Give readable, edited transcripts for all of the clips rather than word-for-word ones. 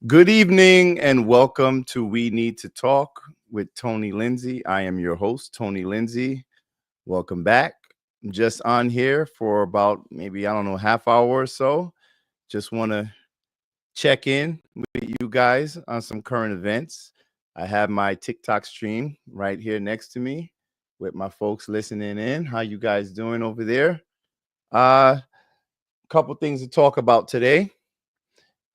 Good evening and welcome to We Need to Talk with Tony Lindsay. I am your host, Tony Lindsay. Welcome back. I'm just on here for about maybe, I don't know, half hour or so. Just want to check in with you guys on some current events. I have my TikTok stream right here next to me with my folks listening in. How you guys doing over there? A couple things to talk about today.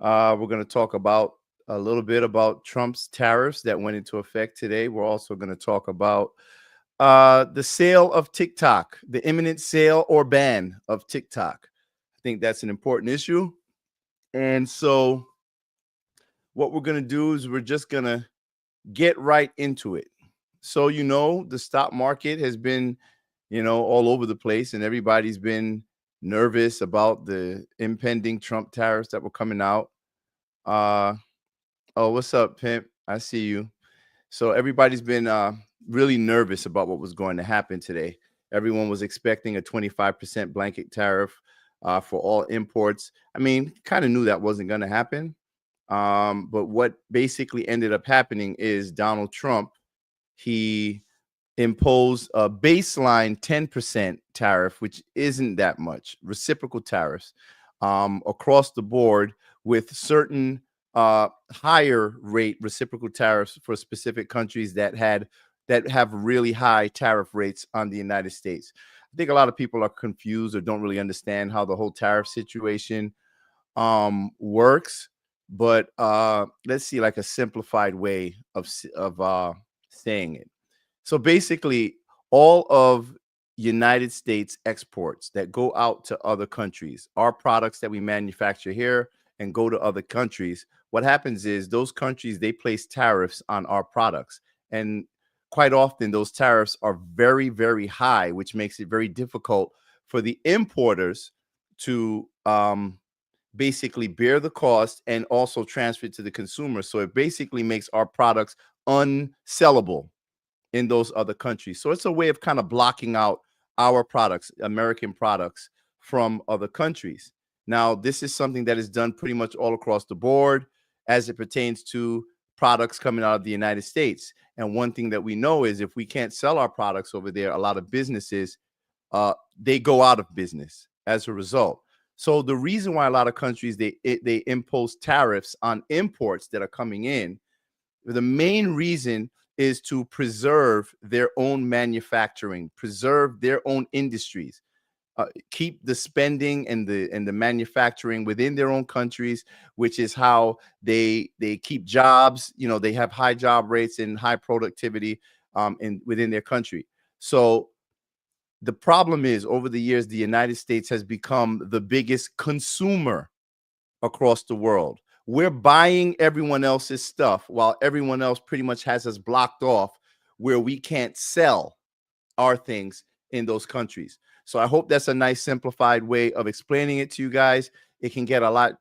We're going to talk about a little bit about Trump's tariffs that went into effect today. We're also going to talk about the sale of TikTok, the imminent sale or ban of TikTok. I think that's an important issue. And so, what we're going to do is we're just going to get right into it. So, the stock market has been, all over the place, and everybody's been nervous about the impending Trump tariffs that were coming out. Oh, what's up, Pimp? I see you. So everybody's been really nervous about what was going to happen today. Everyone was expecting a 25% blanket tariff for all imports. I mean, kind of knew that wasn't going to happen. But what basically ended up happening is Donald Trump, he imposed a baseline 10% tariff, which isn't that much, reciprocal tariffs across the board with certain higher rate reciprocal tariffs for specific countries that have really high tariff rates on the United States. I think a lot of people are confused or don't really understand how the whole tariff situation works. But let's see, like a simplified way of saying it. So basically, all of United States exports that go out to other countries, our products that we manufacture here and go to other countries, what happens is those countries, they place tariffs on our products. And quite often those tariffs are very, very high, which makes it very difficult for the importers to basically bear the cost and also transfer it to the consumer. So it basically makes our products unsellable in those other countries. So it's a way of kind of blocking out our products, American products, from other countries. Now, this is something that is done pretty much all across the board as it pertains to products coming out of the United States. And one thing that we know is if we can't sell our products over there, a lot of businesses, they go out of business as a result. So the reason why a lot of countries, they impose tariffs on imports that are coming in, the main reason is to preserve their own manufacturing, preserve their own industries, keep the spending and the manufacturing within their own countries, which is how they keep jobs. They have high job rates and high productivity within their country. So the problem is, over the years, the United States has become the biggest consumer across the world. We're buying everyone else's stuff while everyone else pretty much has us blocked off where we can't sell our things in those countries. So I hope that's a nice simplified way of explaining it to you guys. It can get a lot,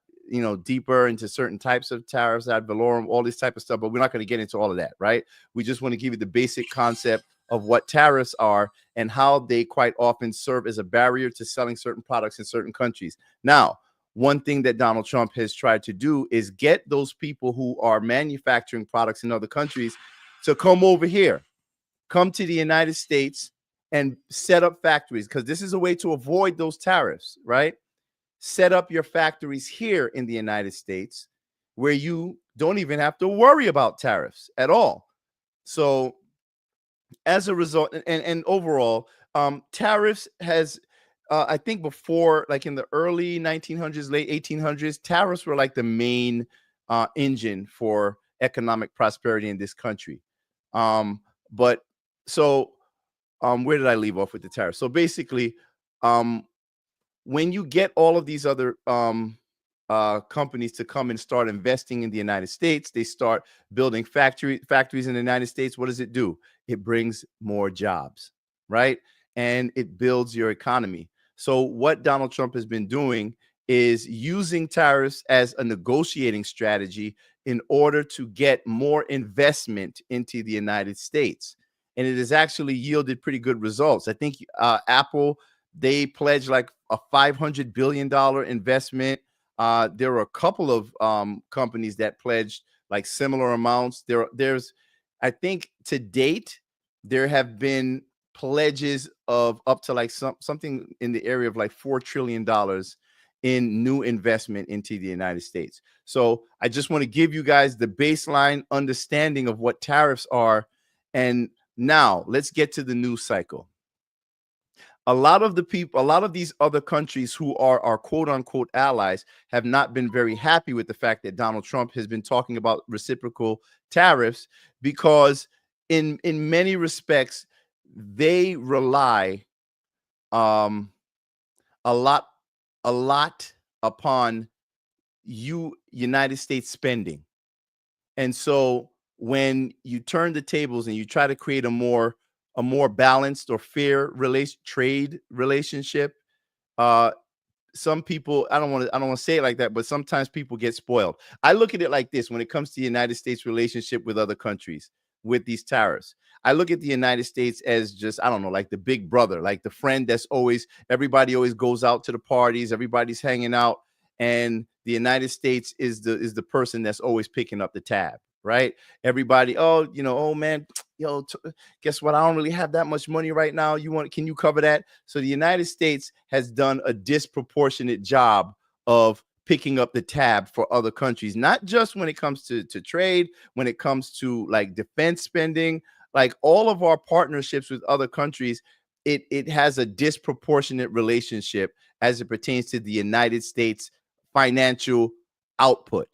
deeper into certain types of tariffs, ad valorem, all this type of stuff, but we're not going to get into all of that, right? We just want to give you the basic concept of what tariffs are and how they quite often serve as a barrier to selling certain products in certain countries. Now, one thing that Donald Trump has tried to do is get those people who are manufacturing products in other countries to come over here, come to the United States and set up factories, because this is a way to avoid those tariffs, right? Set up your factories here in the United States where you don't even have to worry about tariffs at all. So as a result, and overall, tariffs has I think before, like in the early 1900s, late 1800s, tariffs were like the main engine for economic prosperity in this country. But so where did I leave off with the tariffs? So basically, when you get all of these other companies to come and start investing in the United States, they start building factories in the United States. What does it do? It brings more jobs, right? And it builds your economy. So what Donald Trump has been doing is using tariffs as a negotiating strategy in order to get more investment into the United States. And it has actually yielded pretty good results. I think Apple, they pledged like a $500 billion investment. There were a couple of companies that pledged like similar amounts. There's, I think to date, there have been pledges of up to like something in the area of like $4 trillion in new investment into the United States. So I just want to give you guys the baseline understanding of what tariffs are. And now let's get to the news cycle. A lot of the people, a lot of these other countries who are our quote unquote allies have not been very happy with the fact that Donald Trump has been talking about reciprocal tariffs, because in many respects, they rely a lot upon United States spending. And so when you turn the tables and you try to create a more balanced or fair trade relationship, some people, I don't want to say it like that, but sometimes people get spoiled. I look at it like this: when it comes to the United States relationship with other countries with these tariffs, I look at the United States as just, I don't know, like the big brother, like the friend that's always, everybody always goes out to the parties, everybody's hanging out, and the United States is the person that's always picking up the tab, right? Everybody, oh, oh man, guess what? I don't really have that much money right now. Can you cover that? So the United States has done a disproportionate job of picking up the tab for other countries, not just when it comes to trade, when it comes to like defense spending, like all of our partnerships with other countries, it has a disproportionate relationship as it pertains to the United States financial output,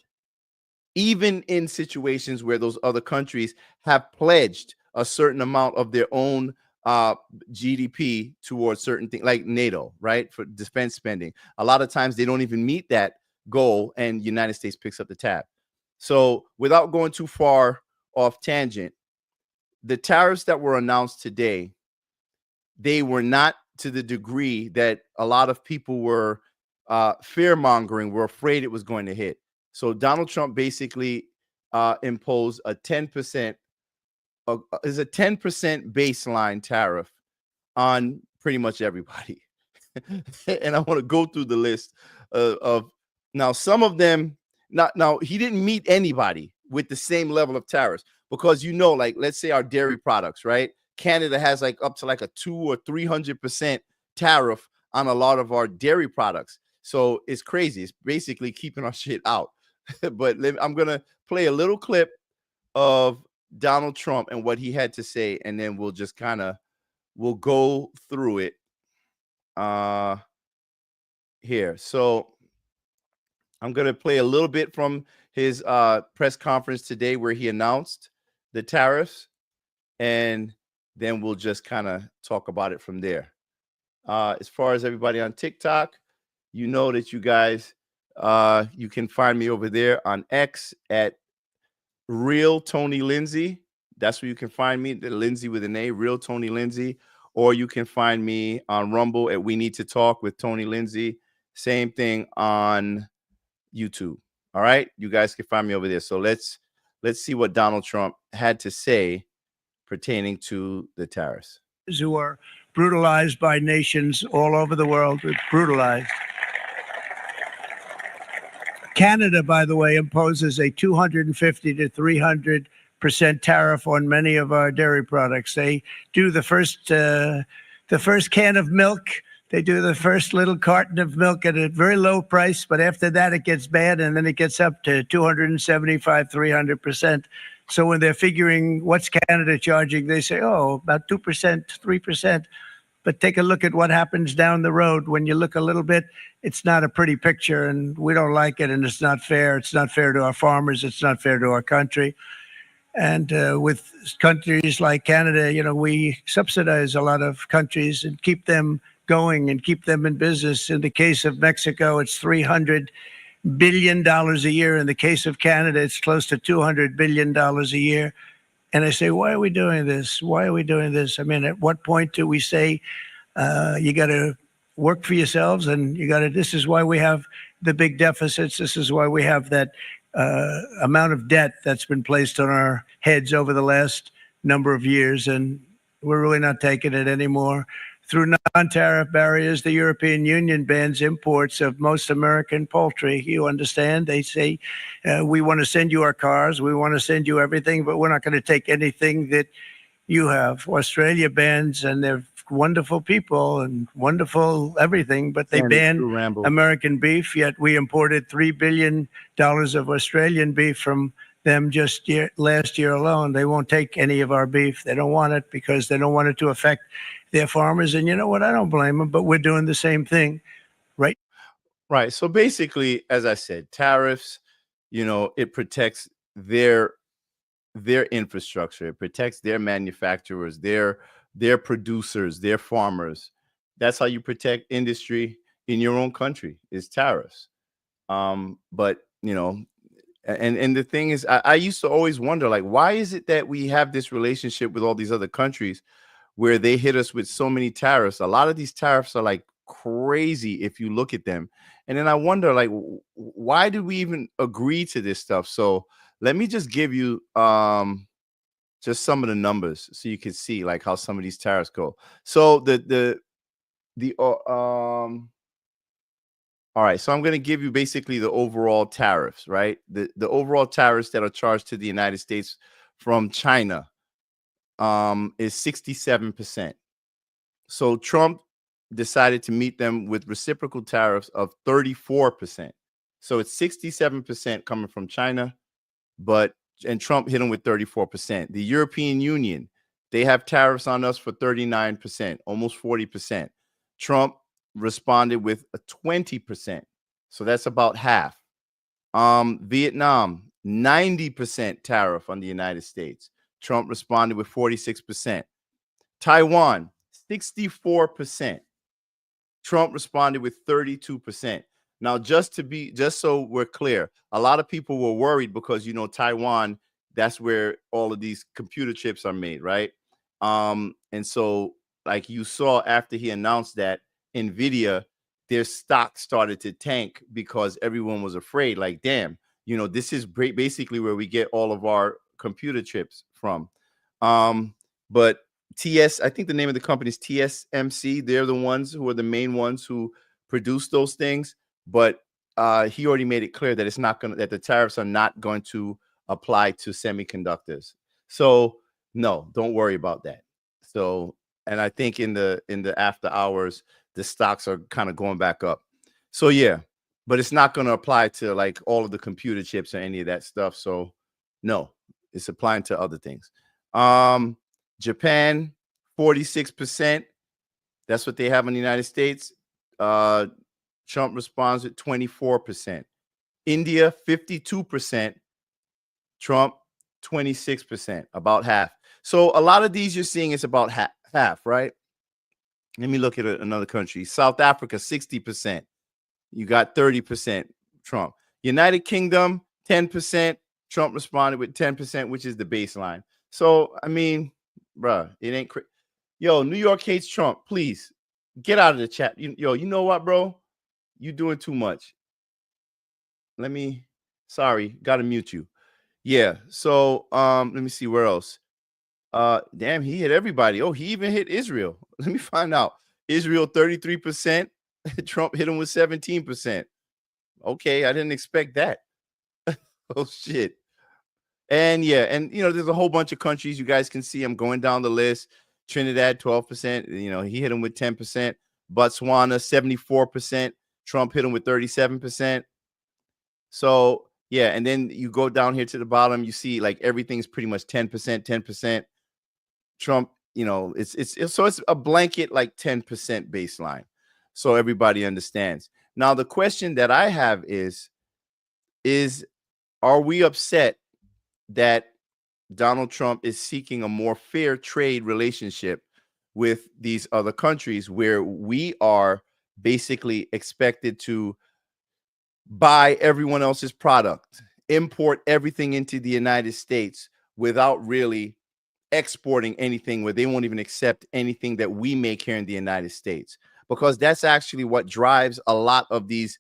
even in situations where those other countries have pledged a certain amount of their own GDP towards certain things like NATO, right? For defense spending. A lot of times they don't even meet that goal, and the United States picks up the tab. So without going too far off tangent, the tariffs that were announced today, they were not to the degree that a lot of people were fear-mongering, were afraid it was going to hit. So Donald Trump basically imposed a 10% baseline tariff on pretty much everybody. And I want to go through the list of now some of them. Now he didn't meet anybody with the same level of tariffs, because like let's say our dairy products, right? Canada has like up to like a 200 or 300% tariff on a lot of our dairy products. So it's crazy. It's basically keeping our shit out. But I'm gonna play a little clip of Donald Trump and what he had to say, and then we'll just we'll go through it here. So I'm gonna play a little bit from his press conference today where he announced the tariffs, and then we'll just talk about it from there. As far as everybody on TikTok, that you guys, you can find me over there on X at Real Tony Lindsay. That's where you can find me, the Lindsay with an A, Real Tony Lindsay. Or you can find me on Rumble at We Need to Talk with Tony Lindsay. Same thing on YouTube. All right, you guys can find me over there. So let's see what Donald Trump had to say pertaining to the tariffs. Who are brutalized by nations all over the world, brutalized. Canada, by the way, imposes a 250 to 300% tariff on many of our dairy products. They do the first can of milk. They do the first little carton of milk at a very low price, but after that it gets bad, and then it gets up to 275, 300%. So when they're figuring what's Canada charging, they say, oh, about 2%, 3%. But take a look at what happens down the road. When you look a little bit, it's not a pretty picture, and we don't like it, and it's not fair. It's not fair to our farmers. It's not fair to our country. And with countries like Canada, we subsidize a lot of countries and keep them going and keep them in business. In the case of Mexico, it's $300 billion a year. In the case of Canada, it's close to $200 billion a year. And I say, why are we doing this? Why are we doing this? I mean, at what point do we say you got to work for yourselves, and this is why we have the big deficits. This is why we have that amount of debt that's been placed on our heads over the last number of years. And we're really not taking it anymore. through non-tariff barriers, the European Union bans imports of most American poultry. You understand? They say, we want to send you our cars, we want to send you everything, but we're not going to take anything that you have. Australia bans, and they're wonderful people and wonderful everything, but they Saying the ban true Rambo. American beef, yet we imported $3 billion of Australian beef from them just last year alone. They won't take any of our beef. They don't want it because they don't want it to affect their farmers. And you know what? I don't blame them, but we're doing the same thing, right? Right. So basically, as I said, tariffs, it protects their infrastructure. It protects their manufacturers, their producers, their farmers. That's how you protect industry in your own country is tariffs. But and the thing is, I used to always wonder, like, why is it that we have this relationship with all these other countries where they hit us with so many tariffs? A lot of these tariffs are like crazy if you look at them. And then I wonder, like, why did we even agree to this stuff? So let me just give you just some of the numbers so you can see like how some of these tariffs go. So the all right, so I'm going to give you basically the overall tariffs, right? The overall tariffs that are charged to the United States from China is 67%. So Trump decided to meet them with reciprocal tariffs of 34%. So it's 67% coming from China, and Trump hit them with 34%. The European Union, they have tariffs on us for 39%, almost 40%. Trump responded with a 20%. So that's about half. Vietnam, 90% tariff on the United States. Trump responded with 46%. Taiwan, 64%. Trump responded with 32%. Now, just so we're clear, a lot of people were worried because Taiwan, that's where all of these computer chips are made, right? And so, like you saw after he announced that, Nvidia, their stock started to tank because everyone was afraid. Like, damn, this is basically where we get all of our computer chips from. But I think the name of the company is TSMC. They're the ones who are the main ones who produce those things. But he already made it clear that that the tariffs are not going to apply to semiconductors. So no, don't worry about that. So, and I think in the after hours, the stocks are kind of going back up. So yeah, but it's not going to apply to like all of the computer chips or any of that stuff. So no, it's applying to other things. Japan, 46%. That's what they have in the United States. Trump responds with 24%. India, 52%. Trump, 26%, about half. So a lot of these you're seeing is about half, right? Let me look at another country. South Africa, 60%. You got 30% Trump. United Kingdom, 10%. Trump responded with 10%, which is the baseline. So, I mean, bruh, it ain't Yo, New York hates Trump. Please get out of the chat. You know what, bro? You doing too much. Sorry, gotta mute you. Yeah. So let me see where else. Damn, he hit everybody. Oh, he even hit Israel. Let me find out. Israel 33%. Trump hit him with 17%. Okay, I didn't expect that. Oh shit. And yeah, and there's a whole bunch of countries you guys can see. I'm going down the list. Trinidad, 12%. He hit him with 10%. Botswana, 74%. Trump hit him with 37%. So yeah, and then you go down here to the bottom, you see like everything's pretty much 10%, 10%. Trump, it's a blanket like 10% baseline. So everybody understands. Now the question that I have is are we upset that Donald Trump is seeking a more fair trade relationship with these other countries where we are basically expected to buy everyone else's product, import everything into the United States without really exporting anything, where they won't even accept anything that we make here in the United States? Because that's actually what drives a lot of these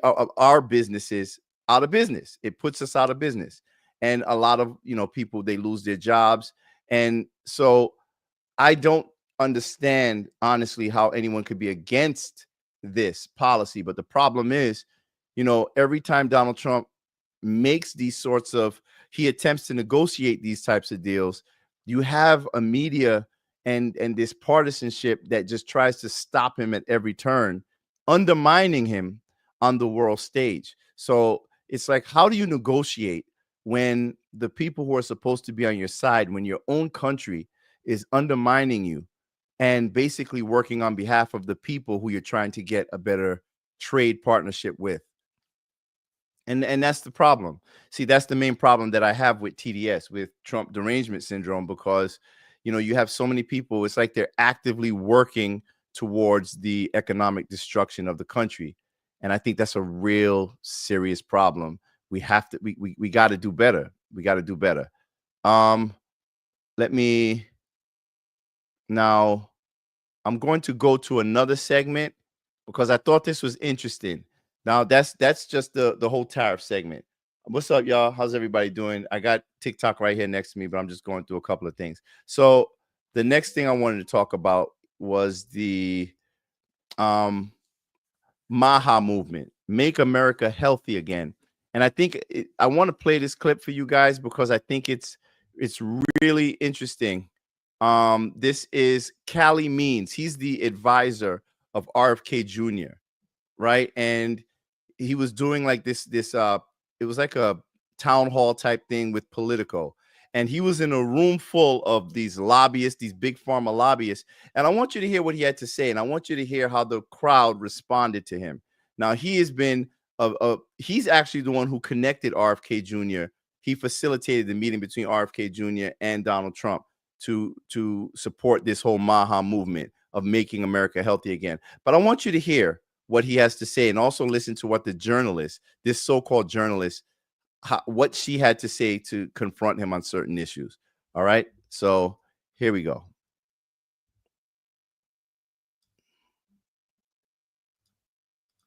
of our businesses out of business. It puts us out of business, and a lot of people, they lose their jobs. And so I don't understand honestly how anyone could be against this policy. But the problem is, every time Donald Trump makes these sorts of he attempts to negotiate these types of deals, you have a media and this partisanship that just tries to stop him at every turn, undermining him on the world stage. So it's like, how do you negotiate when the people who are supposed to be on your side, when your own country is undermining you and basically working on behalf of the people who you're trying to get a better trade partnership with? And that's the problem. See, that's the main problem that I have with TDS, with Trump derangement syndrome, because you have so many people. It's like they're actively working towards the economic destruction of the country, and I think that's a real serious problem. We have to we got to do better. We got to do better. Um, let me now. I'm going to go to another segment because I thought this was interesting. Now that's just the whole tariff segment. What's up, y'all? How's everybody doing? I got TikTok right here next to me, but I'm just going through a couple of things. So the next thing I wanted to talk about was the um Maha movement, Make America Healthy Again. And I think I want to play this clip for you guys because I think it's really interesting. This is Cali Means. He's the advisor of RFK Jr., right? And he was doing like this it was like a town hall type thing with Politico, and he was in a room full of these lobbyists, these big pharma lobbyists. And I want you to hear what he had to say, and I want you to hear how the crowd responded to him. Now, he has been he's actually the one who connected RFK Jr. He facilitated the meeting between RFK Jr. and Donald Trump to support this whole Maha movement of making America healthy again. But I want you to hear what he has to say, and also listen to what the journalist, this so-called journalist, what she had to say to confront him on certain issues. All right, so here we go.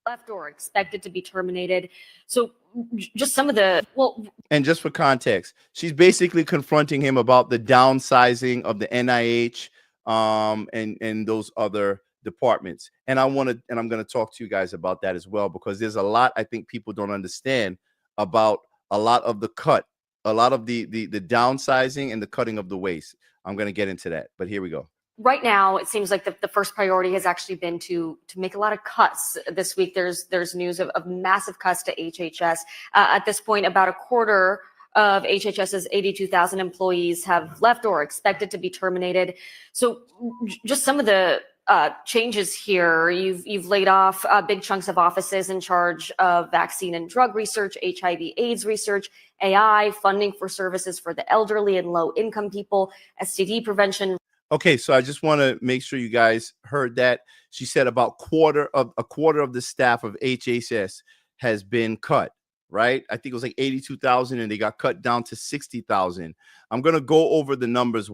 Left or expected to be terminated. So just some of and just for context, she's basically confronting him about the downsizing of the NIH and those other departments. And I'm going to talk to you guys about that as well, because there's a lot I think people don't understand about a lot of the downsizing and the cutting of the waste. I'm going to get into that, but here we go. Right now, it seems like the first priority has actually been to make a lot of cuts. This week, there's news of massive cuts to HHS. At this point, about a quarter of HHS's 82,000 employees have left or expected to be terminated. So just some of the changes here. You've laid off big chunks of offices in charge of vaccine and drug research, HIV/AIDS research, AI, funding for services for the elderly and low-income people, STD prevention. Okay, so I just want to make sure you guys heard that. She said about a quarter of the staff of HHS has been cut, right? I think it was like 82,000 and they got cut down to 60,000. I'm going to go over the numbers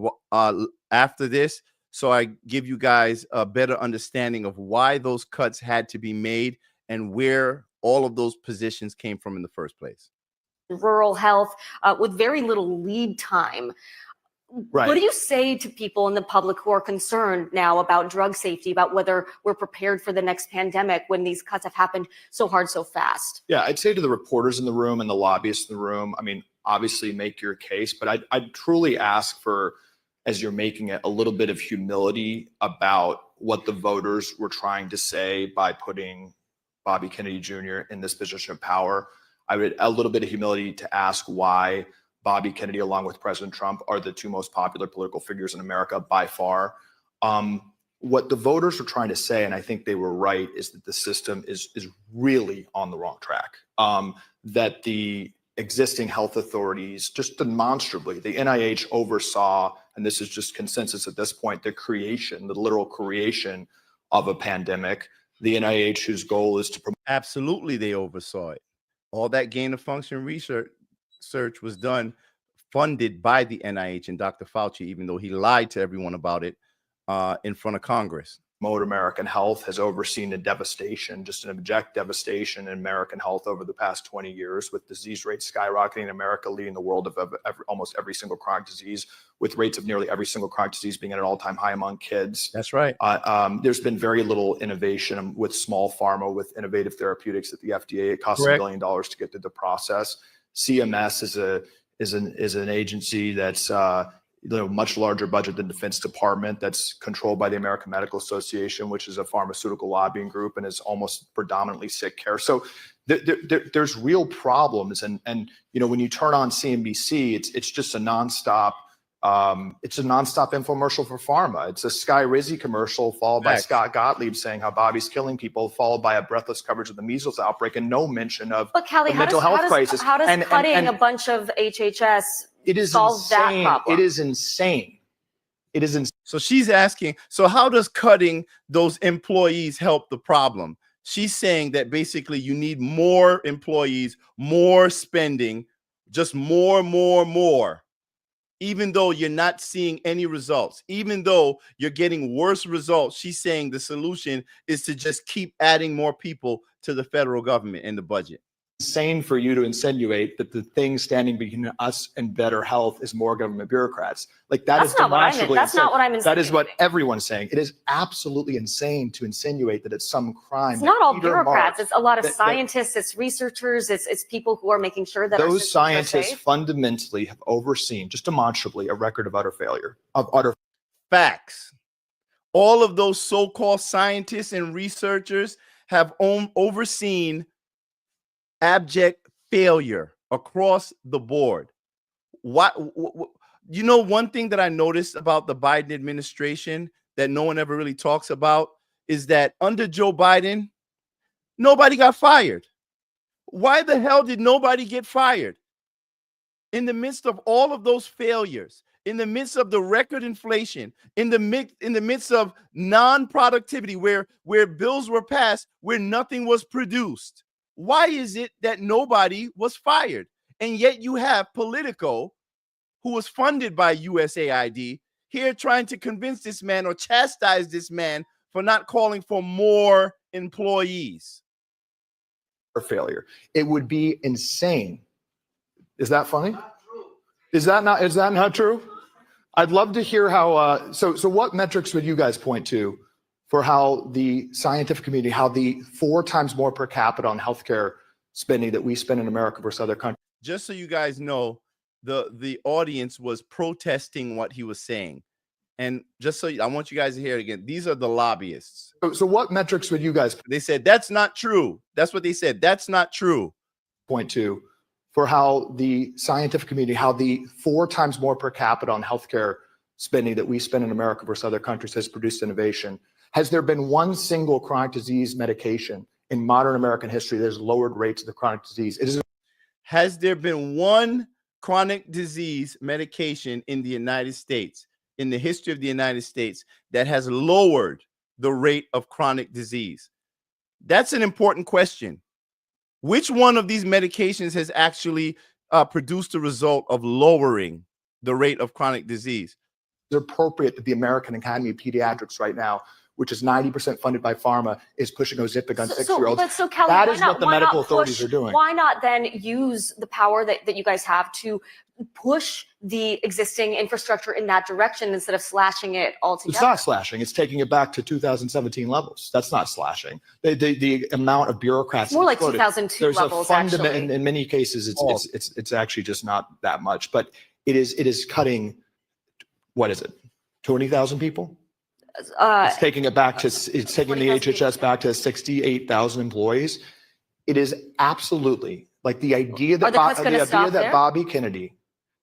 after this, so I give you guys a better understanding of why those cuts had to be made and where all of those positions came from in the first place. Rural health with very little lead time. Right. What do you say to people in the public who are concerned now about drug safety, about whether we're prepared for the next pandemic when these cuts have happened so hard, so fast? Yeah, I'd say to the reporters in the room and the lobbyists in the room, I mean, obviously make your case, but I'd truly ask for, as you're making it, a little bit of humility about what the voters were trying to say by putting Bobby Kennedy Jr. in this position of power. I would a little bit of humility to ask why Bobby Kennedy, along with President Trump, are the two most popular political figures in America by far. What the voters were trying to say, and I think they were right, is that the system is really on the wrong track. That the existing health authorities, just demonstrably, the NIH oversaw, and this is just consensus at this point, the literal creation of a pandemic. The NIH, whose goal is to promote. Absolutely, they oversaw it. All that gain of function research was done, funded by the NIH and Dr. Fauci, even though he lied to everyone about it in front of Congress. promote American health has overseen a devastation, just an abject devastation in American health over the past 20 years, with disease rates skyrocketing in America, leading the world of almost every single chronic disease, with rates of nearly every single chronic disease being at an all-time high among kids. That's right. There's been very little innovation with small pharma, with innovative therapeutics at the FDA. It costs Correct. $1 billion to get through the process. CMS is an agency that's much larger budget than Defense Department, that's controlled by the American Medical Association, which is a pharmaceutical lobbying group, and is almost predominantly sick care. So there's real problems, and when you turn on CNBC, it's just a nonstop. It's a nonstop infomercial for pharma. It's a Sky Rizzy commercial followed by Scott Gottlieb saying how Bobby's killing people, followed by a breathless coverage of the measles outbreak, and no mention of But Callie, the mental health crisis. How does cutting a bunch of HHS it is solve insane. that problem? It is insane. It is insane. So she's asking, so how does cutting those employees help the problem? She's saying that basically you need more employees, more spending, just more, even though you're not seeing any results, even though you're getting worse results. She's saying the solution is to just keep adding more people to the federal government in the budget. Insane for you to insinuate that the thing standing between us and better health is more government bureaucrats. Like That's not what I meant. That's not what I'm That is what insinuating. everyone's saying. It is absolutely insane to insinuate that it's some crime. It's not all Peter bureaucrats. Marks- It's a lot of that- scientists. It's researchers. It's people who are making sure that our those systems are scientists safe. fundamentally have overseen, just demonstrably, a record of utter failure, of utter. Facts. All of those so-called scientists and researchers have overseen abject failure across the board. What one thing that I noticed about the Biden administration that no one ever really talks about is that under Joe Biden, nobody got fired. Why the hell did nobody get fired? In the midst of all of those failures, in the midst of the record inflation, in the midst of non-productivity, where bills were passed, where nothing was produced, why is it that nobody was fired? And yet you have Politico, who was funded by USAID, here trying to convince this man or chastise this man for not calling for more employees. Failure. It would be insane. Is that funny? Is that not true? I'd love to hear how, so what metrics would you guys point to for how the scientific community, how the 4 times more per capita on healthcare spending that we spend in America versus other countries? Just so you guys know, the audience was protesting what he was saying. And just so I want you guys to hear it again, these are the lobbyists. So what metrics would you guys They said, that's not true. That's what they said. That's not true. point to for how the scientific community, how the 4 times more per capita on healthcare spending that we spend in America versus other countries has produced innovation? Has there been one single chronic disease medication in modern American history that has lowered rates of the chronic disease? Has there been one chronic disease medication in the United States, in the history of the United States, that has lowered the rate of chronic disease? That's an important question. Which one of these medications has actually produced the result of lowering the rate of chronic disease? It's appropriate that the American Academy of Pediatrics right now, which is 90% funded by pharma, is pushing Ozempic on 6-year-olds. So Kelly, That why is not- what the why not medical authorities push- are doing. Why not then use the power that you guys have to push the existing infrastructure in that direction instead of slashing it altogether? It's not slashing. It's taking it back to 2017 levels. That's not slashing. The amount of bureaucrats. It's more like exploded. 2002 There's levels, a fundament. actually. In many cases, it's actually just not that much. But it is cutting. What is it? 20,000 people. It's taking it back to. It's taking the 20,000 HHS back to 68,000 employees. It is absolutely like the idea that Bobby Kennedy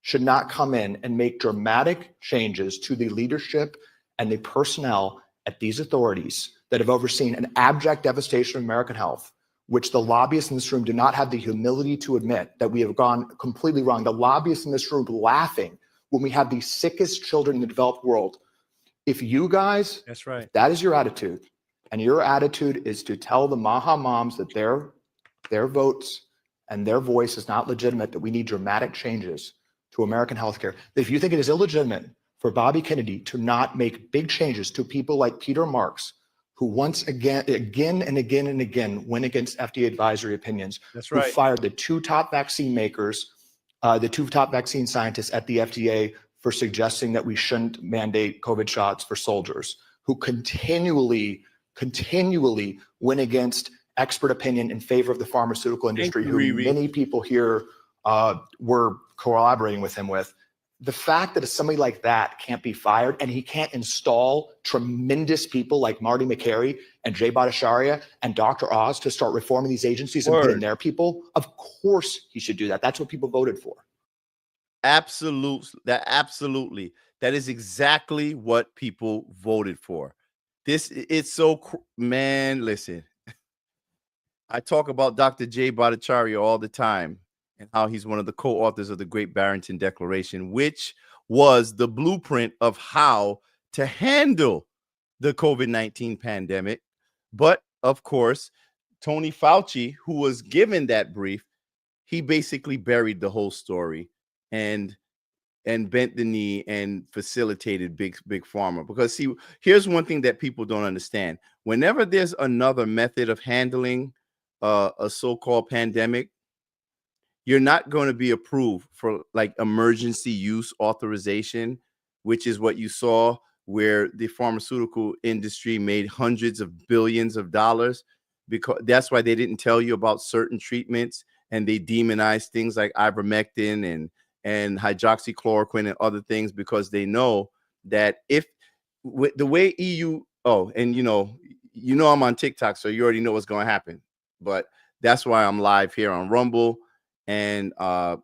should not come in and make dramatic changes to the leadership and the personnel at these authorities that have overseen an abject devastation of American health, which the lobbyists in this room do not have the humility to admit that we have gone completely wrong. The lobbyists in this room laughing when we have the sickest children in the developed world. If you guys, That's right. that is your attitude, and your attitude is to tell the Maha moms that their votes and their voice is not legitimate, that we need dramatic changes to American healthcare. If you think it is illegitimate for Bobby Kennedy to not make big changes to people like Peter Marks, who once again and again went against FDA advisory opinions, That's who fired the two top vaccine makers, the two top vaccine scientists at the FDA for suggesting that we shouldn't mandate COVID shots for soldiers, who continually went against expert opinion in favor of the pharmaceutical industry, who Riri. many people here were collaborating with him with. The fact that somebody like that can't be fired and he can't install tremendous people like Marty McCary and Jay Bhattacharya and Dr. Oz to start reforming these agencies and put in their people, of course he should do that. That's what people voted for. Absolutely. That is exactly what people voted for. It's so, man, listen. I talk about Dr. Jay Bhattacharya all the time and how he's one of the co-authors of the Great Barrington Declaration, which was the blueprint of how to handle the COVID-19 pandemic. But of course, Tony Fauci, who was given that brief, he basically buried the whole story and bent the knee and facilitated big pharma. Because see, here's one thing that people don't understand. Whenever there's another method of handling a so-called pandemic, you're not going to be approved for like emergency use authorization, which is what you saw where the pharmaceutical industry made hundreds of billions of dollars, because that's why they didn't tell you about certain treatments, and they demonized things like ivermectin and hydroxychloroquine and other things, because they know that if the way EU, and you know I'm on TikTok, so you already know what's going to happen. But that's why I'm live here on Rumble and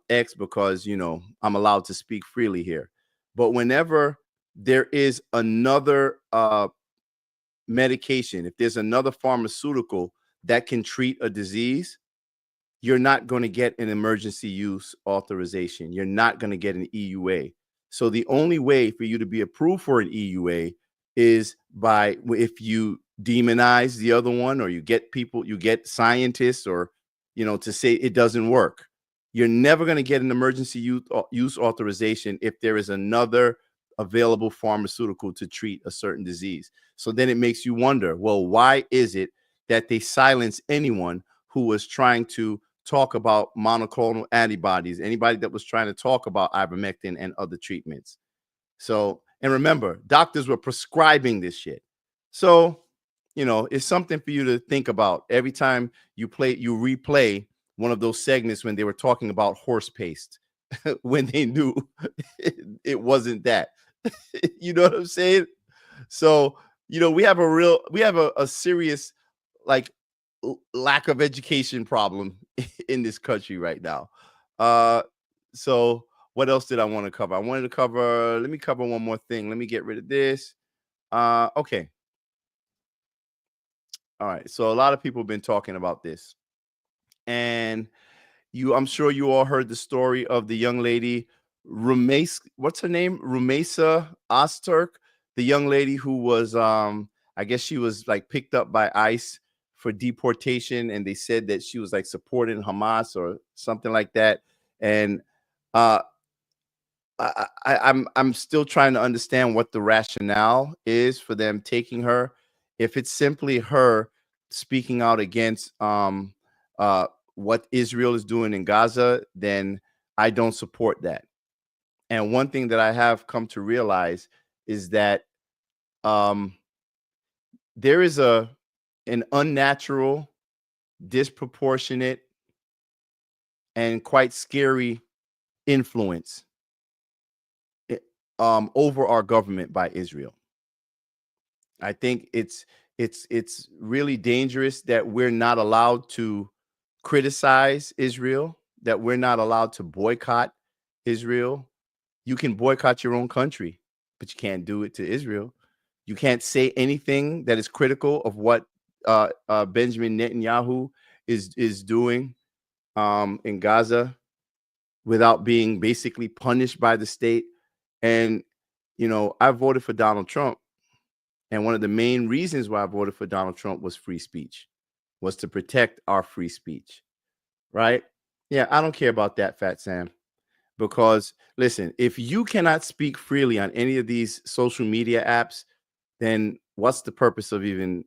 X, because I'm allowed to speak freely here. But whenever there is another medication, if there's another pharmaceutical that can treat a disease, you're not going to get an emergency use authorization. You're not going to get an EUA. So the only way for you to be approved for an EUA is by if you demonize the other one, or you get scientists, or to say it doesn't work. You're never going to get an emergency use authorization if there is another available pharmaceutical to treat a certain disease. So then it makes you wonder, well, why is it that they silence anyone who was trying to talk about monoclonal antibodies, anybody that was trying to talk about ivermectin and other treatments? So, and remember, doctors were prescribing this shit. So, it's something for you to think about every time you replay one of those segments when they were talking about horse paste, when they knew it wasn't that. You know what I'm saying? So, we have a serious like lack of education problem in this country right now. So what else did I want to cover? Let me cover one more thing. Let me get rid of this. Okay. All right. So a lot of people have been talking about this. And I'm sure you all heard the story of the young lady, what's her name? Rumesa Ozturk, the young lady who was, I guess she was like picked up by ICE for deportation, and they said that she was like supporting Hamas or something like that. And I'm still trying to understand what the rationale is for them taking her. If it's simply her speaking out against what Israel is doing in Gaza, then I don't support that. And one thing that I have come to realize is that there is an unnatural, disproportionate, and quite scary influence over our government by Israel. I think it's really dangerous that we're not allowed to criticize Israel, that we're not allowed to boycott Israel. You can boycott your own country, but you can't do it to Israel. You can't say anything that is critical of what Benjamin Netanyahu is doing in Gaza without being basically punished by the state. And I voted for Donald Trump. And one of the main reasons why I voted for Donald Trump was free speech, was to protect our free speech, right? Yeah, I don't care about that, Fat Sam, because listen, if you cannot speak freely on any of these social media apps, then what's the purpose of even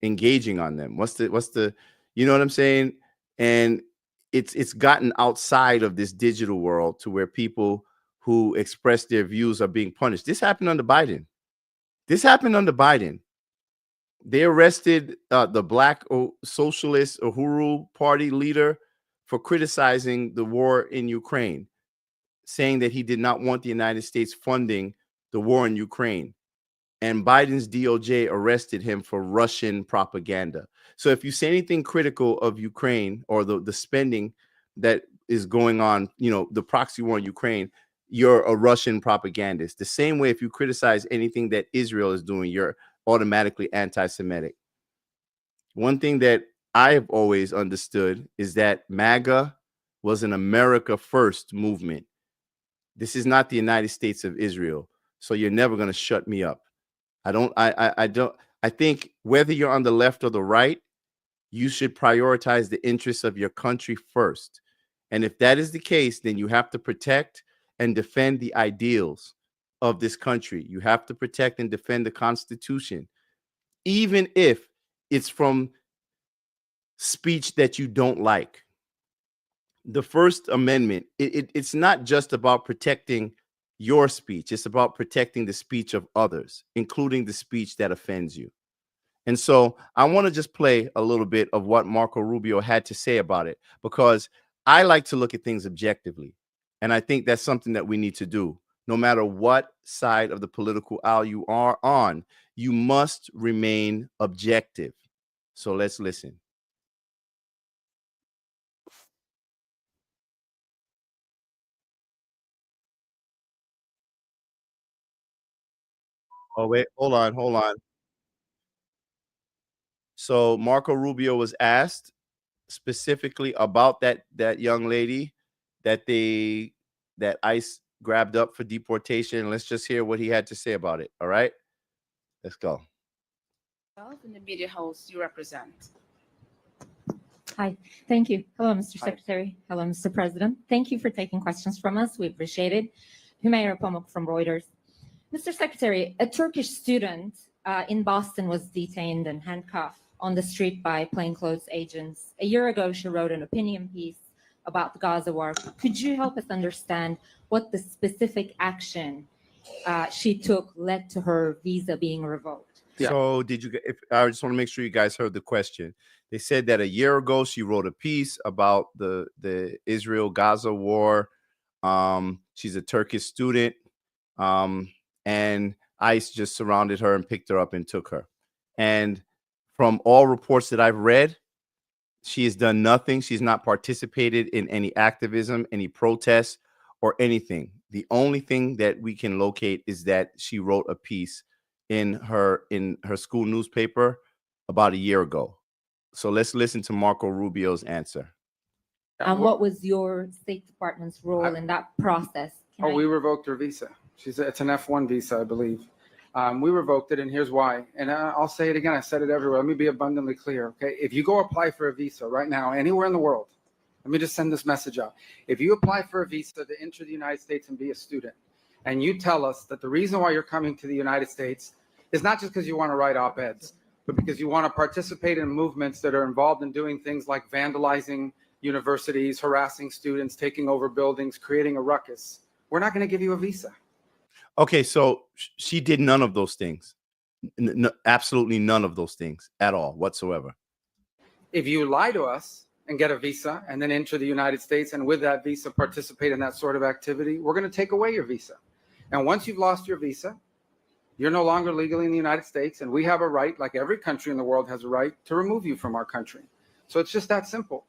engaging on them? What's the, you know what I'm saying? And it's gotten outside of this digital world to where people who express their views are being punished. This happened under Biden. This happened under Biden. They arrested the Black Socialist Uhuru Party leader for criticizing the war in Ukraine, saying that he did not want the United States funding the war in Ukraine. And Biden's DOJ arrested him for Russian propaganda. So if you say anything critical of Ukraine or the spending that is going on, you know, the proxy war in Ukraine, you're a Russian propagandist. The same way if you criticize anything that Israel is doing, you're automatically anti-Semitic. One thing that I have always understood is that MAGA was an America First movement. This is not the United States of Israel. So you're never going to shut me up. I think whether you're on the left or the right, you should prioritize the interests of your country first. And if that is the case, then you have to protect and defend the ideals of this country. You have to protect and defend the Constitution, even if it's from speech that you don't like. The First Amendment, it's not just about protecting your speech. It's about protecting the speech of others, including the speech that offends you. And so I want to just play a little bit of what Marco Rubio had to say about it, because I like to look at things objectively. And I think that's something that we need to do. No matter what side of the political aisle you are on, you must remain objective. So let's listen. Oh, wait, hold on. So Marco Rubio was asked specifically about that young lady that ICE grabbed up for deportation. Let's just hear what he had to say about it. All right, let's go. And the media house you represent. Hi, thank you. Hello, Mr. Hi. Secretary. Hello, Mr. President. Thank you for taking questions from us. We appreciate it. Humayra Pamuk from Reuters. Mr. Secretary, a Turkish student in Boston was detained and handcuffed on the street by plainclothes agents. A year ago, she wrote an opinion piece about the Gaza war. Could you help us understand what the specific action she took led to her visa being revoked? Yeah. So I just want to make sure you guys heard the question. They said that a year ago she wrote a piece about the Israel-Gaza war. She's a Turkish student, and ICE just surrounded her and picked her up and took her. And from all reports that I've read, she has done nothing. She's not participated in any activism, any protests, or anything. The only thing that we can locate is that she wrote a piece in her school newspaper about a year ago. So let's listen to Marco Rubio's answer. And what was your State Department's role in that process? We revoked her visa. It's an F1 visa, I believe. We revoked it, and here's why. And I'll say it again. I said it everywhere. Let me be abundantly clear, okay? If you go apply for a visa right now, anywhere in the world, let me just send this message out. If you apply for a visa to enter the United States and be a student, and you tell us that the reason why you're coming to the United States is not just because you want to write op-eds, but because you want to participate in movements that are involved in doing things like vandalizing universities, harassing students, taking over buildings, creating a ruckus, we're not going to give you a visa. Okay, so she did none of those things. Absolutely none of those things at all whatsoever. If you lie to us and get a visa and then enter the United States and with that visa participate in that sort of activity, we're going to take away your visa. And once you've lost your visa, you're no longer legally in the United States, and we have a right, like every country in the world has a right, to remove you from our country. So it's just that simple.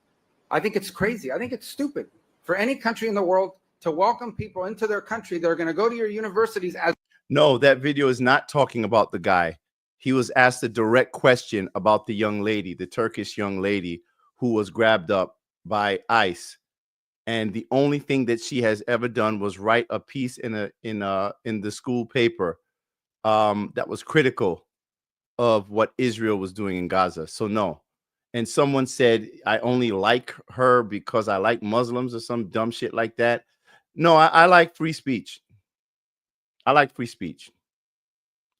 I think it's crazy. I think it's stupid for any country in the world to welcome people into their country that are going to go to your universities as. No, that video is not talking about the guy. He was asked a direct question about the young lady, the Turkish young lady who was grabbed up by ICE. And the only thing that she has ever done was write a piece in the school paper that was critical of what Israel was doing in Gaza. So no. And someone said, I only like her because I like Muslims or some dumb shit like that. No, I like free speech. I like free speech.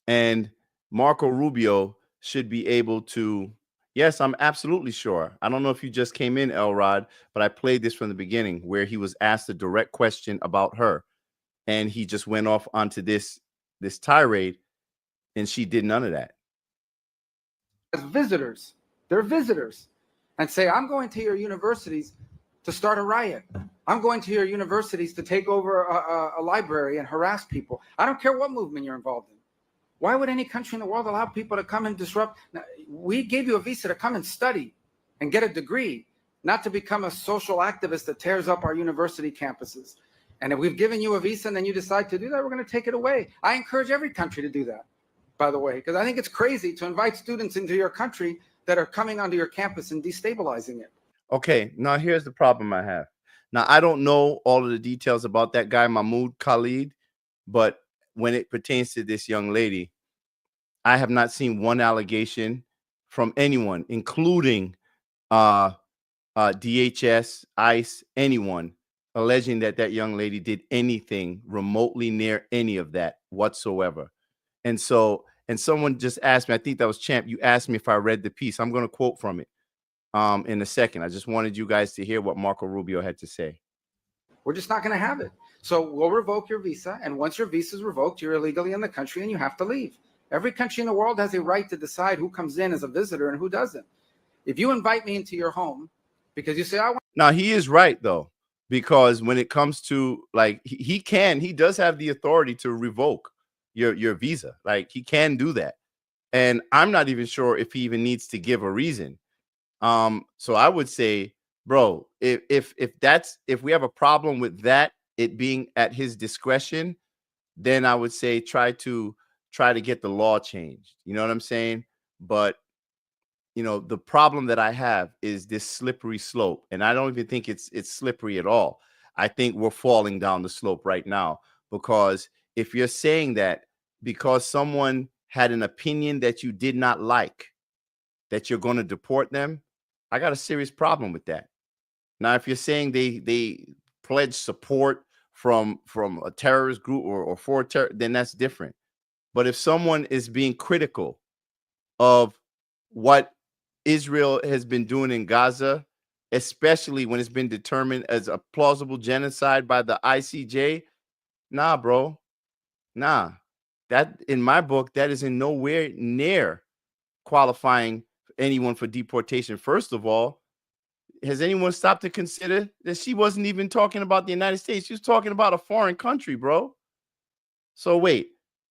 And Marco Rubio should be able to. Yes, I'm absolutely sure. I don't know if you just came in, Elrod, but I played this from the beginning where he was asked a direct question about her, and he just went off onto this tirade, and she did none of that. As visitors, they're visitors, and say, I'm going to your universities to start a riot. I'm going to your universities to take over a library and harass people. I don't care what movement you're involved in. Why would any country in the world allow people to come and disrupt? Now, we gave you a visa to come and study and get a degree, not to become a social activist that tears up our university campuses. And if we've given you a visa and then you decide to do that, we're going to take it away. I encourage every country to do that, by the way, because I think it's crazy to invite students into your country that are coming onto your campus and destabilizing it. Okay, now here's the problem I have. Now, I don't know all of the details about that guy, Mahmoud Khalid, but when it pertains to this young lady, I have not seen one allegation from anyone, including DHS, ICE, anyone, alleging that that young lady did anything remotely near any of that whatsoever. And someone just asked me, I think that was Champ, you asked me if I read the piece. I'm going to quote from it in a second. I just wanted you guys to hear what Marco Rubio had to say. We're just not going to have it. So we'll revoke your visa. And once your visa is revoked, you're illegally in the country and you have to leave. Every country in the world has a right to decide who comes in as a visitor and who doesn't. If you invite me into your home because you say, I want. Now, he is right, though, because when it comes to, like, he does have the authority to revoke your visa. Like, he can do that. And I'm not even sure if he even needs to give a reason. So I would say, bro, if we have a problem with that, it being at his discretion, then I would say try to get the law changed. You know what I'm saying? But the problem that I have is this slippery slope, and I don't even think it's slippery at all. I think we're falling down the slope right now, because if you're saying that because someone had an opinion that you did not like, that you're going to deport them, I got a serious problem with that. Now, if you're saying they pledge support from a terrorist group or for terror, then that's different. But if someone is being critical of what Israel has been doing in Gaza, especially when it's been determined as a plausible genocide by the ICJ, nah, bro. Nah. That, in my book, that is in nowhere near qualifying anyone for deportation. First of all, has anyone stopped to consider that she wasn't even talking about the United States? She was talking about a foreign country, bro. So wait,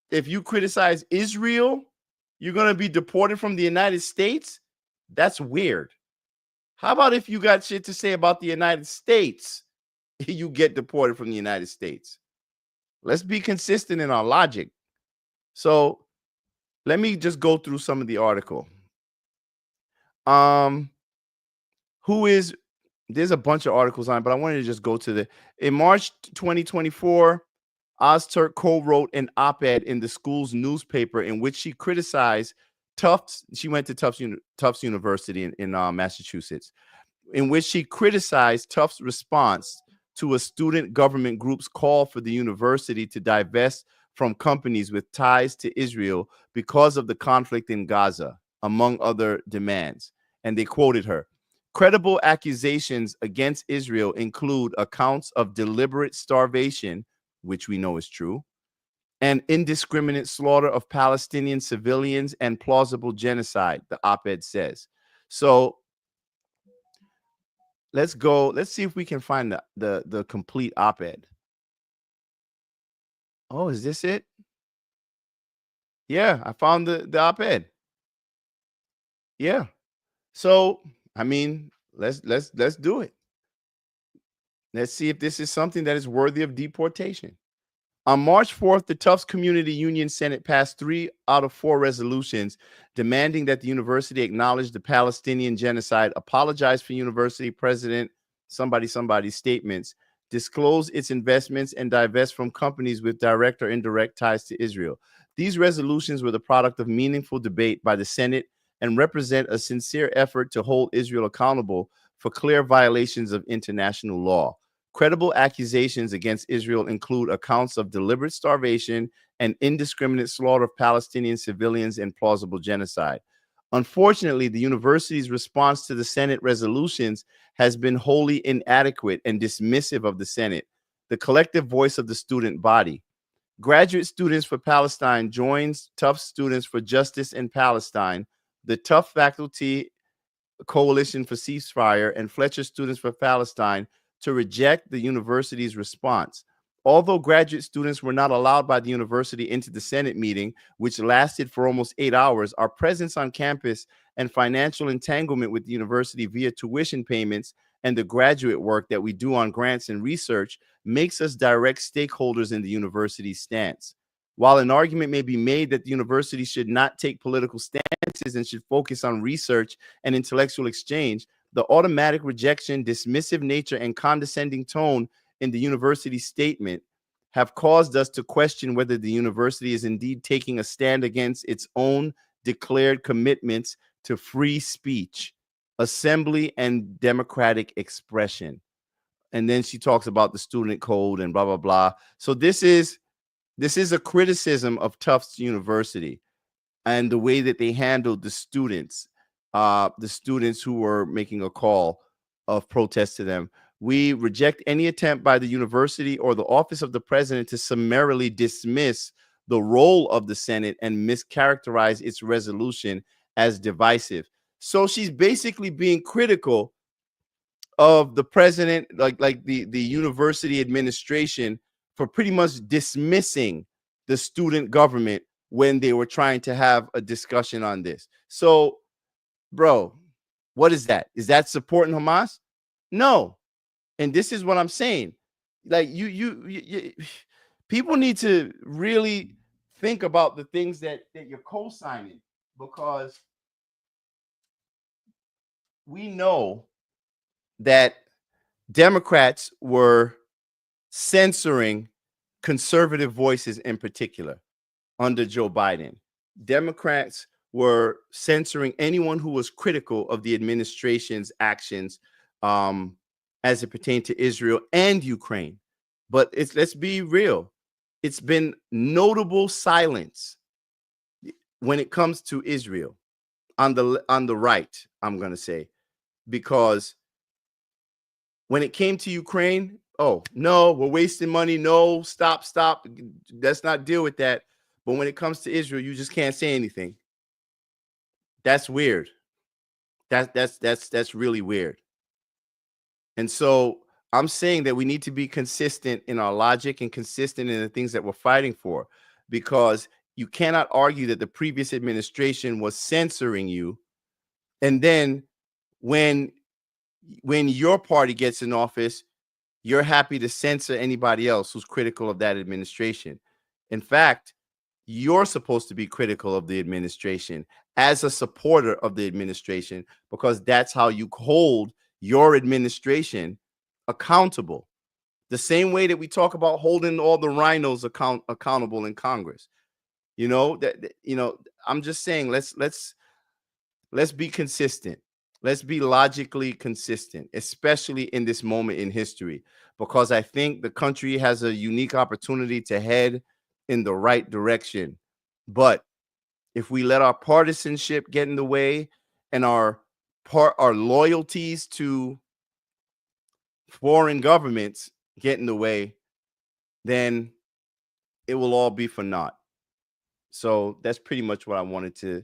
if you criticize Israel, you're going to be deported from the United States? That's weird. How about if you got shit to say about the United States, you get deported from the United States? Let's be consistent in our logic. So let me just go through some of the article. There's a bunch of articles on it, but I wanted to just go to in March 2024, Ozturk co-wrote an op-ed in the school's newspaper in which she criticized Tufts. She went to Tufts University in Massachusetts, in which she criticized Tufts' response to a student government group's call for the university to divest from companies with ties to Israel because of the conflict in Gaza, among other demands. And they quoted her. Credible accusations against Israel include accounts of deliberate starvation, which we know is true, and indiscriminate slaughter of Palestinian civilians and plausible genocide, the op-ed says. So let's see if we can find the complete op-ed. Oh, is this it? Yeah, I found the op-ed. Yeah. So, I mean, let's do it. Let's see if this is something that is worthy of deportation. On March 4th, the Tufts Community Union Senate passed 3 out of 4 resolutions demanding that the university acknowledge the Palestinian genocide, apologize for university president somebody's statements, disclose its investments, and divest from companies with direct or indirect ties to Israel. These resolutions were the product of meaningful debate by the Senate and represent a sincere effort to hold Israel accountable for clear violations of international law. Credible accusations against Israel include accounts of deliberate starvation and indiscriminate slaughter of Palestinian civilians and plausible genocide. Unfortunately, the university's response to the Senate resolutions has been wholly inadequate and dismissive of the Senate, the collective voice of the student body. Graduate Students for Palestine joins Tough Students for Justice in Palestine, the Tough Faculty Coalition for Ceasefire, and Fletcher Students for Palestine to reject the university's response. Although graduate students were not allowed by the university into the Senate meeting, which lasted for almost 8 hours, our presence on campus and financial entanglement with the university via tuition payments and the graduate work that we do on grants and research makes us direct stakeholders in the university's stance. While an argument may be made that the university should not take political stances and should focus on research and intellectual exchange, the automatic rejection, dismissive nature, and condescending tone in the university statement have caused us to question whether the university is indeed taking a stand against its own declared commitments to free speech, assembly, and democratic expression. And then she talks about the student code and blah, blah, blah. So this is a criticism of Tufts University and the way that they handled the students who were making a call of protest to them. We reject any attempt by the university or the office of the president to summarily dismiss the role of the Senate and mischaracterize its resolution as divisive. So she's basically being critical of the president, like the university administration, for pretty much dismissing the student government when they were trying to have a discussion on this. So, bro, what is that? Is that supporting Hamas? No. And this is what I'm saying. Like you people need to really think about the things that you're co-signing, because we know that Democrats were censoring conservative voices in particular under Joe Biden. Democrats were censoring anyone who was critical of the administration's actions as it pertained to Israel and Ukraine. But let's be real. It's been notable silence when it comes to Israel on the right, I'm going to say, because when it came to Ukraine, oh, no, we're wasting money. No, stop. Let's not deal with that. But when it comes to Israel, you just can't say anything. That's weird. That's really weird. And so I'm saying that we need to be consistent in our logic and consistent in the things that we're fighting for, because you cannot argue that the previous administration was censoring you, and then when your party gets in office, you're happy to censor anybody else who's critical of that administration. In fact, you're supposed to be critical of the administration as a supporter of the administration, because that's how you hold your administration accountable. The same way that we talk about holding all the rhinos accountable in Congress. I'm just saying, let's be consistent. Let's be logically consistent, especially in this moment in history, because I think the country has a unique opportunity to head in the right direction. But if we let our partisanship get in the way and our loyalties to foreign governments get in the way, then it will all be for naught. So that's pretty much what I wanted to.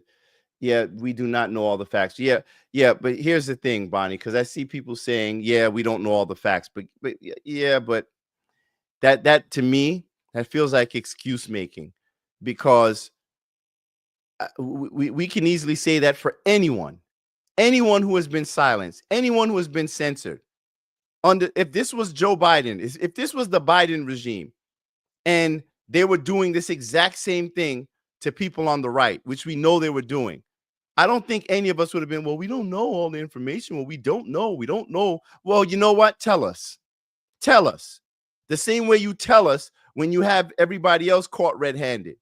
Yeah, we do not know all the facts. Yeah, but here's the thing, Bonnie, because I see people saying, yeah, we don't know all the facts, but that to me, that feels like excuse making, because we can easily say that for anyone who has been silenced, anyone who has been censored. If this was Joe Biden, if this was the Biden regime, and they were doing this exact same thing to people on the right, which we know they were doing, I don't think any of us would have been, well, we don't know all the information. Well, we don't know. Well, you know what? Tell us. The same way you tell us when you have everybody else caught red-handed.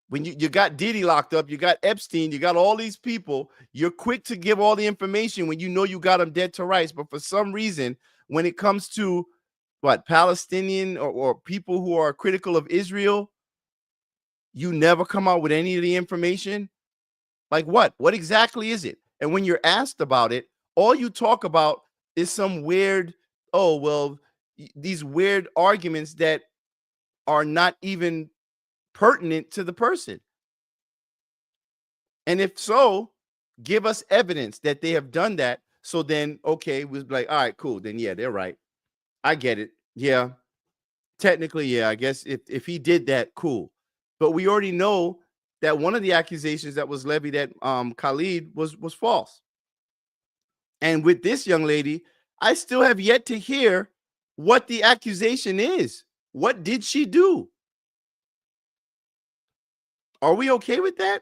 When you got Diddy locked up, you got Epstein, you got all these people, you're quick to give all the information when you know you got them dead to rights. But for some reason, when it comes to Palestinian or people who are critical of Israel, you never come out with any of the information. Like what? What exactly is it? And when you're asked about it, all you talk about is some weird, oh, well, these weird arguments that are not even pertinent to the person. And if so, give us evidence that they have done that. So then, okay, we're like, all right, cool. Then yeah, they're right. I get it. Yeah. Technically, yeah, I guess if he did that, cool. But we already know that one of the accusations that was levied at Khalid was false. And with this young lady, I still have yet to hear what the accusation is. What did she do? Are we okay with that?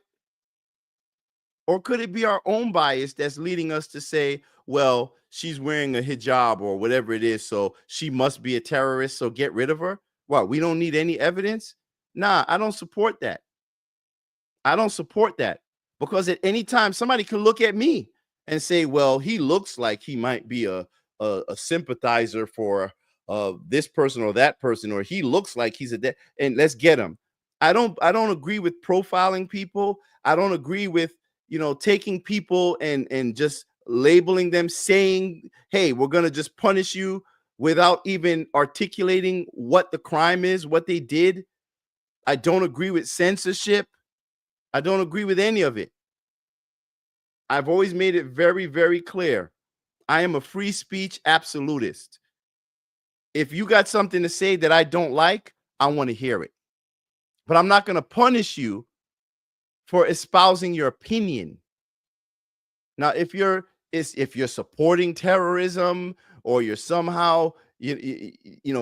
Or could it be our own bias that's leading us to say, well, she's wearing a hijab or whatever it is, so she must be a terrorist, so get rid of her? What, we don't need any evidence? Nah, I don't support that. I don't support that, because at any time somebody can look at me and say, well, he looks like he might be a sympathizer for this person or that person, or he looks like he's and let's get him. I don't agree with profiling people. I don't agree with, taking people and just labeling them, saying, hey, we're going to just punish you without even articulating what the crime is, what they did. I don't agree with censorship. I don't agree with any of it. I've always made it very, very clear. I am a free speech absolutist. If you got something to say that I don't like, I want to hear it. But I'm not going to punish you for espousing your opinion. Now, if you're supporting terrorism, or you're somehow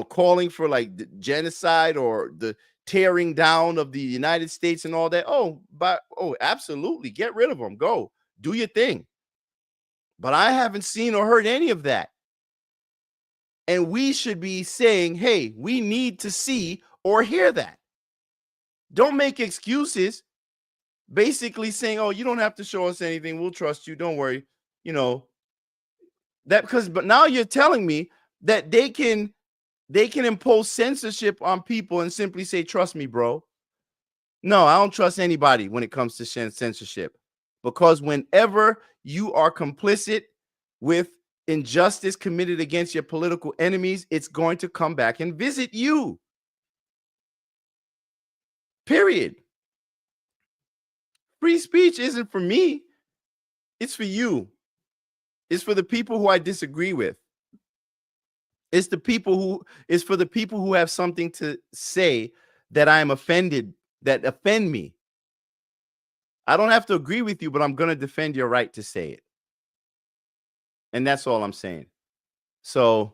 calling for like the genocide or the tearing down of the United States and all that, absolutely, get rid of them. Go do your thing. But I haven't seen or heard any of that. And we should be saying, hey, we need to see or hear that. Don't make excuses, basically saying, oh, you don't have to show us anything. We'll trust you. Don't worry. But now you're telling me that they can impose censorship on people and simply say, trust me, bro. No, I don't trust anybody when it comes to censorship, because whenever you are complicit with injustice committed against your political enemies, it's going to come back and visit you. Period. Free speech isn't for me. It's for you. It's for the people who I disagree with. It's for the people who have something to say that I am offended, that offend me. I don't have to agree with you, but I'm going to defend your right to say it. And that's all I'm saying. So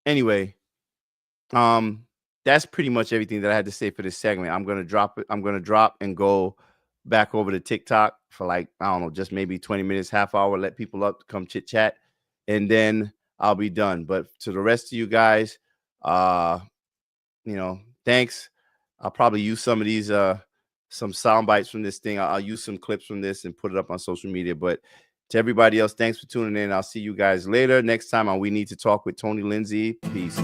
anyway, that's pretty much everything that I had to say for this segment. I'm going to drop it. I'm going to drop and go back over to TikTok for like, I don't know, just maybe 20 minutes, half hour, let people up, come chit chat, and then I'll be done. But to the rest of you guys, thanks. I'll probably use some of these, some sound bites from this thing. I'll use some clips from this and put it up on social media. But to everybody else, thanks for tuning in. I'll see you guys later next time on We Need to Talk with Tony Lindsay. Peace.